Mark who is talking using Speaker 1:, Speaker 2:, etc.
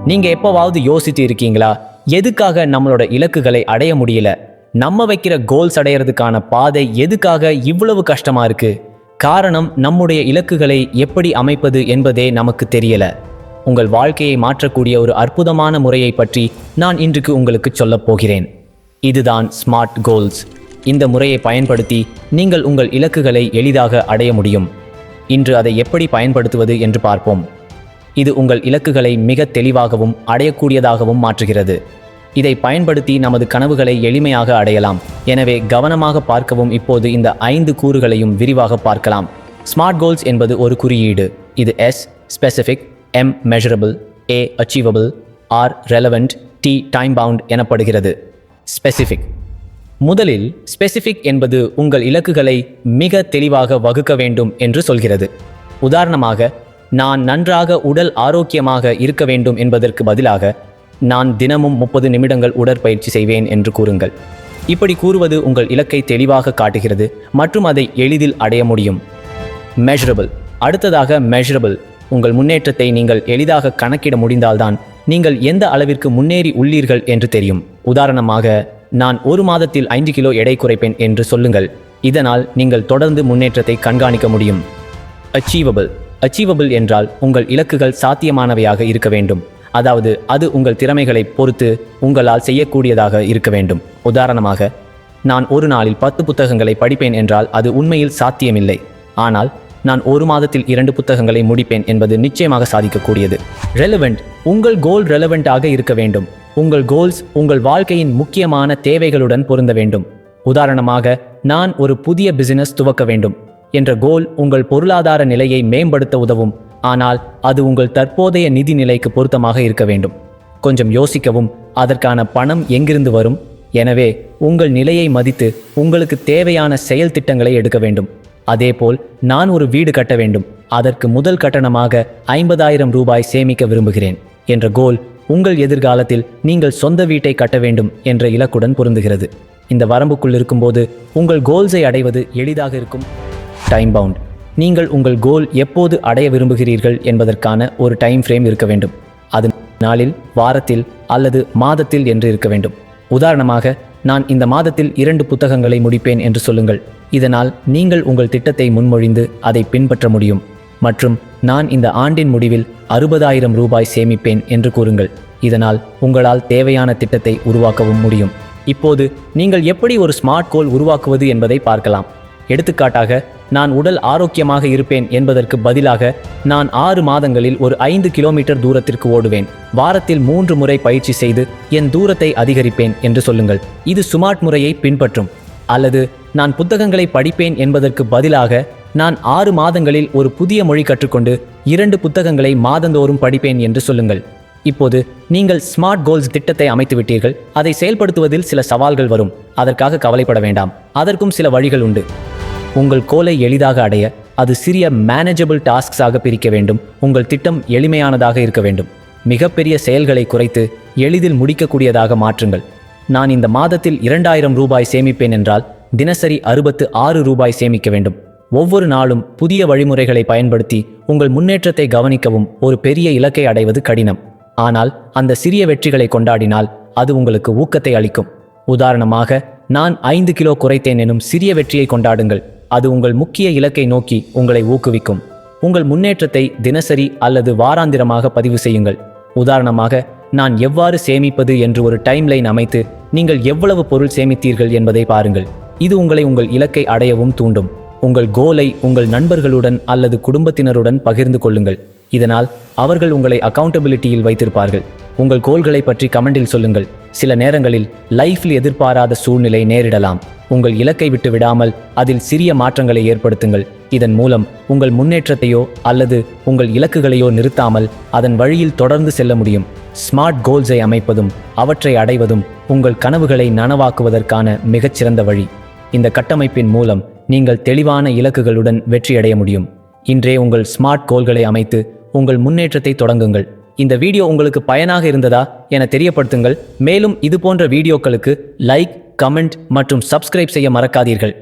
Speaker 1: நீங்க எப்போவாவது யோசித்து இருக்கீங்களா, எதுக்காக நம்மளோட இலக்குகளை அடைய முடியல? நம்ம வைக்கிற கோல்ஸ் அடையிறதுக்கான பாதை எதுக்காக இவ்வளவு கஷ்டமா இருக்கு? காரணம் நம்முடைய இலக்குகளை எப்படி அமைப்பது என்பதே நமக்கு தெரியல. உங்கள் வாழ்க்கையை மாற்றக்கூடிய ஒரு அற்புதமான முறையை பற்றி நான் இன்றைக்கு உங்களுக்கு சொல்லப் போகிறேன். இதுதான் ஸ்மார்ட் கோல்ஸ். இந்த முறையை பயன்படுத்தி நீங்கள் உங்கள் இலக்குகளை எளிதாக அடைய முடியும். இன்று அதை எப்படி பயன்படுத்துவது என்று பார்ப்போம். இது உங்கள் இலக்குகளை மிக தெளிவாகவும் அடையக்கூடியதாகவும் மாற்றுகிறது. இதை பயன்படுத்தி நமது கனவுகளை எளிமையாக அடையலாம். எனவே கவனமாக பார்க்கவும். இப்போது இந்த 5 கூறுகளையும் விரிவாக பார்க்கலாம். ஸ்மார்ட் கோல்ஸ் என்பது ஒரு குறியீடு. இது S specific, M measurable, A achievable, R relevant, T time bound எனப்படுகிறது. ஸ்பெசிஃபிக். முதலில் ஸ்பெசிஃபிக் என்பது உங்கள் இலக்குகளை மிக தெளிவாக வகுக்க வேண்டும் என்று சொல்கிறது. உதாரணமாக, நான் நன்றாக உடல் ஆரோக்கியமாக இருக்க வேண்டும் என்பதற்கு பதிலாக நான் தினமும் 30 நிமிடங்கள் உடற்பயிற்சி செய்வேன் என்று கூறுங்கள். இப்படி கூறுவது உங்கள் இலக்கை தெளிவாக காட்டுகிறது மற்றும் அதை எளிதில் அடைய முடியும். மெஷரபிள். அடுத்ததாக மெஷரபிள். உங்கள் முன்னேற்றத்தை நீங்கள் எளிதாக கணக்கிட முடிந்தால்தான் நீங்கள் எந்த அளவிற்கு முன்னேறி உள்ளீர்கள் என்று தெரியும். உதாரணமாக, நான் 1 மாதத்தில் 5 கிலோ எடை குறைப்பேன் என்று சொல்லுங்கள். இதனால் நீங்கள் தொடர்ந்து முன்னேற்றத்தை கண்காணிக்க முடியும். அச்சீவபிள். அச்சீவபிள் என்றால் உங்கள் இலக்குகள் சாத்தியமானவையாக இருக்க வேண்டும். அதாவது அது உங்கள் திறமைகளை பொறுத்து உங்களால் செய்யக்கூடியதாக இருக்க வேண்டும். உதாரணமாக, நான் ஒரு நாளில் 10 புத்தகங்களை படிப்பேன் என்றால் அது உண்மையில் சாத்தியமில்லை. ஆனால் நான் 1 மாதத்தில் 2 புத்தகங்களை முடிப்பேன் என்பது நிச்சயமாக சாதிக்கக்கூடியது. ரெலவெண்ட். உங்கள் கோல் ரெலவெண்டாக இருக்க வேண்டும். உங்கள் கோல்ஸ் உங்கள் வாழ்க்கையின் முக்கியமான தேவைகளுடன் பொருந்த வேண்டும். உதாரணமாக, நான் ஒரு புதிய பிசினஸ் துவக்க வேண்டும் என்ற கோல் உங்கள் பொருளாதார நிலையை மேம்படுத்த உதவும். ஆனால் அது உங்கள் தற்போதைய நிதி நிலைக்கு பொருத்தமாக இருக்க வேண்டும். கொஞ்சம் யோசிக்கவும், அதற்கான பணம் எங்கிருந்து வரும்? எனவே உங்கள் நிலையை மதித்து உங்களுக்கு தேவையான செயல் திட்டங்களை எடுக்க வேண்டும். அதேபோல், நான் ஒரு வீடு கட்ட வேண்டும், அதற்கு முதல் கட்டணமாக 50,000 ரூபாய் சேமிக்க விரும்புகிறேன் என்ற கோல் உங்கள் எதிர்காலத்தில் நீங்கள் சொந்த வீட்டை கட்ட வேண்டும் என்ற இலக்குடன் பொருந்துகிறது. இந்த வரம்புக்குள் இருக்கும்போது உங்கள் கோல்ஸை அடைவது எளிதாக இருக்கும். Time bound. நீங்கள் உங்கள் கோல் எப்போது அடைய விரும்புகிறீர்கள் என்பதற்கான ஒரு டைம் ஃப்ரேம் இருக்க வேண்டும். அது நாளில், வாரத்தில் அல்லது மாதத்தில் என்று இருக்க வேண்டும். உதாரணமாக, நான் இந்த மாதத்தில் 2 புத்தகங்களை முடிப்பேன் என்று சொல்லுங்கள். இதனால் நீங்கள் உங்கள் திட்டத்தை முன்மொழிந்து அதை பின்பற்ற முடியும். மற்றும் நான் இந்த ஆண்டின் முடிவில் 60,000 ரூபாய் சேமிப்பேன் என்று கூறுங்கள். இதனால் உங்களால் தேவையான திட்டத்தை உருவாக்கவும் முடியும். இப்போது நீங்கள் எப்படி ஒரு ஸ்மார்ட் கோல் உருவாக்குவது என்பதை பார்க்கலாம். எடுத்துக்காட்டாக, நான் உடல் ஆரோக்கியமாக இருப்பேன் என்பதற்கு பதிலாக நான் 6 மாதங்களில் ஒரு 5 கிலோமீட்டர் தூரத்திற்கு ஓடுவேன். வாரத்தில் 3 முறை பயிற்சி செய்து என் தூரத்தை அதிகரிப்பேன் என்று சொல்லுங்கள். இது ஸ்மார்ட் முறையை பின்பற்றும். அல்லது நான் புத்தகங்களை படிப்பேன் என்பதற்கு பதிலாக நான் 6 மாதங்களில் ஒரு புதிய மொழி கற்றுக்கொண்டு 2 புத்தகங்களை மாதந்தோறும் படிப்பேன் என்று சொல்லுங்கள். இப்போது நீங்கள் ஸ்மார்ட் கோல்ஸ் திட்டத்தை அமைத்து விட்டீர்கள். அதை செயல்படுத்துவதில் சில சவால்கள் வரும். அதற்காக கவலைப்பட வேண்டாம். அதற்கும் சில வழிகள் உண்டு. உங்கள் கோலை எளிதாக அடைய அது சிறிய மேனேஜபிள் டாஸ்க்ஸாக பிரிக்க வேண்டும். உங்கள் திட்டம் எளிமையானதாக இருக்க வேண்டும். மிகப்பெரிய செயல்களை குறைத்து எளிதில் முடிக்கக்கூடியதாக மாற்றுங்கள். நான் இந்த மாதத்தில் 2,000 ரூபாய் சேமிப்பேன் என்றால் தினசரி 66 ரூபாய் சேமிக்க வேண்டும். ஒவ்வொரு நாளும் புதிய வழிமுறைகளை பயன்படுத்தி உங்கள் முன்னேற்றத்தை கவனிக்கவும். ஒரு பெரிய இலக்கை அடைவது கடினம். ஆனால் அந்த சிறிய வெற்றிகளை கொண்டாடினால் அது உங்களுக்கு ஊக்கத்தை அளிக்கும். உதாரணமாக, நான் 5 கிலோ குறைத்தேன் எனும் சிறிய வெற்றியை கொண்டாடுங்கள். அது உங்கள் முக்கிய இலக்கை நோக்கி உங்களை ஊக்குவிக்கும். உங்கள் முன்னேற்றத்தை தினசரி அல்லது வாராந்திரமாக பதிவு செய்யுங்கள். உதாரணமாக, நான் எவ்வாறு சேமிப்பது என்று ஒரு டைம்லைன் அமைத்து நீங்கள் எவ்வளவு பொருள் சேமித்தீர்கள் என்பதை பாருங்கள். இது உங்களை உங்கள் இலக்கை அடையவும் தூண்டும். உங்கள் கோலை உங்கள் நண்பர்களுடன் அல்லது குடும்பத்தினருடன் பகிர்ந்து கொள்ளுங்கள். இதனால் அவர்கள் உங்களை அக்கௌண்டபிலிட்டியில் வைத்திருப்பார்கள். உங்கள் கோல்களை பற்றி கமெண்டில் சொல்லுங்கள். சில நேரங்களில் லைஃப்பில் எதிர்பாராத சூழ்நிலை நேரிடலாம். உங்கள் இலக்கை விட்டு விடாமல் அதில் சிறிய மாற்றங்களை ஏற்படுத்துங்கள். இதன் மூலம் உங்கள் முன்னேற்றத்தையோ அல்லது உங்கள் இலக்குகளையோ நிறுத்தாமல் அதன் வழியில் தொடர்ந்து செல்ல முடியும். ஸ்மார்ட் கோல்ஸை அமைப்பதும் அவற்றை அடைவதும் உங்கள் கனவுகளை நனவாக்குவதற்கான மிகச்சிறந்த வழி. இந்த கட்டமைப்பின் மூலம் நீங்கள் தெளிவான இலக்குகளுடன் வெற்றியடைய முடியும். இன்றே உங்கள் ஸ்மார்ட் கோல்களை அமைத்து உங்கள் முன்னேற்றத்தை தொடங்குங்கள். இந்த வீடியோ உங்களுக்கு பயனாக இருந்ததா என தெரியப்படுத்துங்கள். மேலும் இது போன்ற வீடியோக்களுக்கு லைக், கமெண்ட் மற்றும் சப்ஸ்கிரைப் செய்ய மறக்காதீர்கள்.